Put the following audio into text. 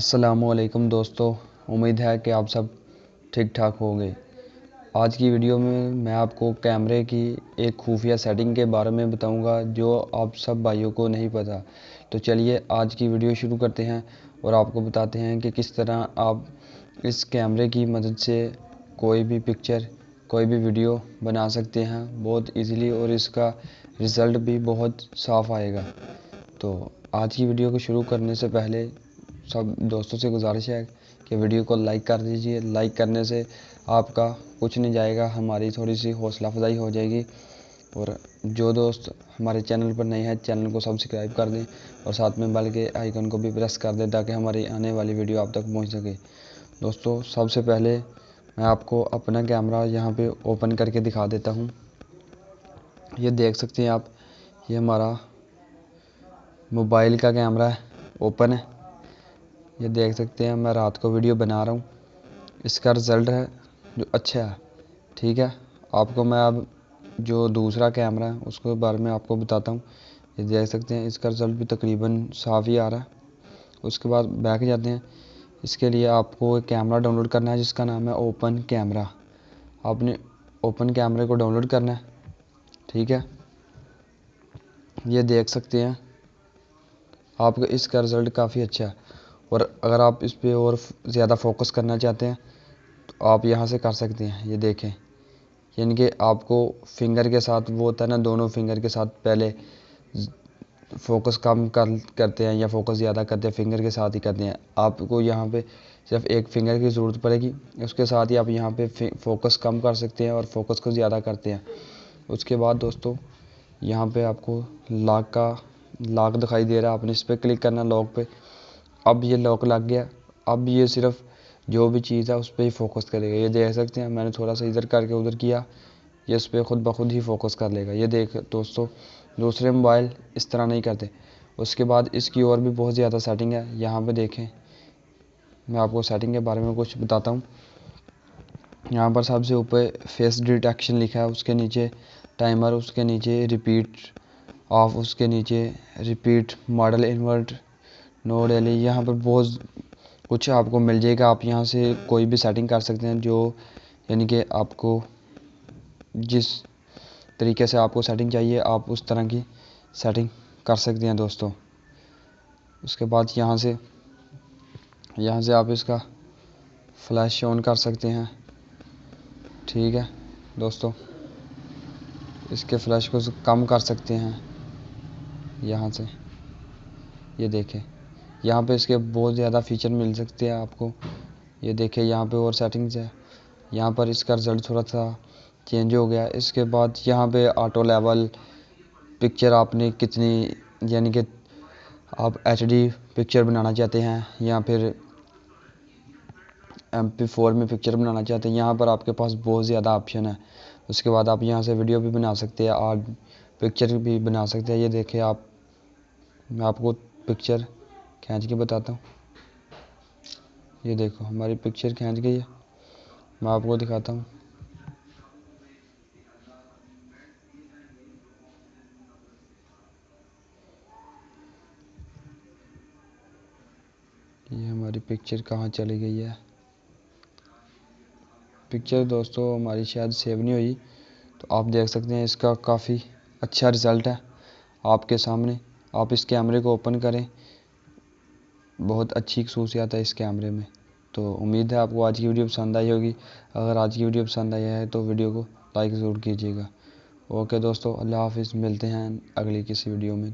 अस्सलामुअलैकुम दोस्तों, उम्मीद है कि आप सब ठीक ठाक होंगे। आज की वीडियो में मैं आपको कैमरे की एक खुफिया सेटिंग के बारे में बताऊंगा जो आप सब भाइयों को नहीं पता। तो चलिए आज की वीडियो शुरू करते हैं और आपको बताते हैं कि किस तरह आप इस कैमरे की मदद से कोई भी पिक्चर, कोई भी वीडियो बना सकते हैं बहुत इजीली, और इसका रिज़ल्ट भी बहुत साफ़ आएगा। तो आज की वीडियो को शुरू करने से पहले सब दोस्तों से गुजारिश है कि वीडियो को लाइक कर दीजिए। लाइक करने से आपका कुछ नहीं जाएगा, हमारी थोड़ी सी हौसला अफजाई हो जाएगी। और जो दोस्त हमारे चैनल पर नए हैं, चैनल को सब्सक्राइब कर दें और साथ में बेल के आइकन को भी प्रेस कर दें ताकि हमारी आने वाली वीडियो आप तक पहुंच सके। दोस्तों, सबसे पहले मैं आपको अपना कैमरा यहाँ पे ओपन करके दिखा देता हूँ। ये देख सकते हैं आप, ये हमारा मोबाइल का कैमरा है, ओपन है। ये देख सकते हैं मैं रात को वीडियो बना रहा हूँ, इसका रिज़ल्ट है जो अच्छा है। ठीक है, आपको मैं अब जो दूसरा कैमरा है उसके बारे में आपको बताता हूँ। ये देख सकते हैं इसका रिज़ल्ट भी तकरीबन साफ़ ही आ रहा है। उसके बाद बैक जाते हैं। इसके लिए आपको एक कैमरा डाउनलोड करना है जिसका नाम है ओपन कैमरा। आपने ओपन कैमरे को डाउनलोड करना है। ठीक है, ये देख सकते हैं आपका इसका रिज़ल्ट काफ़ी अच्छा है। और अगर आप इस पे और ज़्यादा फोकस करना चाहते हैं तो आप यहाँ से कर सकते हैं। ये देखें, यानी कि आपको फिंगर के साथ वो होता है ना, दोनों फिंगर के साथ पहले फोकस कम करते हैं या फोकस ज़्यादा करते हैं, फिंगर के साथ ही करते हैं। आपको यहाँ पे सिर्फ एक फिंगर की ज़रूरत पड़ेगी, उसके साथ ही आप यहाँ पे फोकस कम कर सकते हैं और फोकस को ज़्यादा करते हैं। उसके बाद दोस्तों, यहाँ पे आपको लॉक दिखाई दे रहा है, आपने इस पर क्लिक करना, लॉक पे। अब ये लॉक लग गया। अब ये सिर्फ जो भी चीज़ है उस पर ही फोकस करेगा। ये देख सकते हैं मैंने थोड़ा सा इधर करके उधर किया, ये उस पर खुद ब खुद ही फोकस कर लेगा। ये देख दोस्तों, दूसरे मोबाइल इस तरह नहीं करते। उसके बाद इसकी और भी बहुत ज़्यादा सेटिंग है। यहाँ पे देखें, मैं आपको सेटिंग के बारे में कुछ बताता हूँ। यहाँ पर सबसे ऊपर फेस डिटेक्शन लिखा है, उसके नीचे टाइमर, उसके नीचे रिपीट ऑफ, उसके नीचे repeat model invert no daily. यहाँ पर बहुत कुछ आपको मिल जाएगा। आप यहाँ से कोई भी सेटिंग कर सकते हैं जो, यानी कि आपको जिस तरीके से आपको सेटिंग चाहिए आप उस तरह की सेटिंग कर सकते हैं दोस्तों। उसके बाद यहाँ से आप इसका फ्लैश ऑन कर सकते हैं। ठीक है दोस्तों, इसके फ्लैश को कम कर सकते हैं यहाँ से। ये देखें, यहाँ पे इसके बहुत ज़्यादा फीचर मिल सकते हैं आपको। ये देखें, यहाँ पे और सेटिंग्स है। यहाँ पर इसका रिज़ल्ट थोड़ा सा चेंज हो गया। इसके बाद यहाँ पे ऑटो लेवल, पिक्चर आपने कितनी, यानी कि आप HD पिक्चर बनाना चाहते हैं या फिर MP4 में पिक्चर बनाना चाहते हैं, यहाँ पर आपके पास बहुत ज़्यादा ऑप्शन है। उसके बाद आप यहाँ से वीडियो भी बना सकते हैं और पिक्चर भी बना सकते हैं। ये देखें आप, मैं आपको पिक्चर खींच के बताता हूँ। ये देखो हमारी पिक्चर खींच गई है, मैं आपको दिखाता हूँ। ये हमारी पिक्चर कहाँ चली गई है। पिक्चर दोस्तों हमारी शायद सेव नहीं हुई, तो आप देख सकते हैं इसका काफ़ी अच्छा रिज़ल्ट है आपके सामने। आप इस कैमरे को ओपन करें, बहुत अच्छी खसूसियात है इस कैमरे में। तो उम्मीद है आपको आज की वीडियो पसंद आई होगी। अगर आज की वीडियो पसंद आई है तो वीडियो को लाइक ज़रूर कीजिएगा। ओके दोस्तों, अल्लाह हाफिज़, मिलते हैं अगली किसी वीडियो में।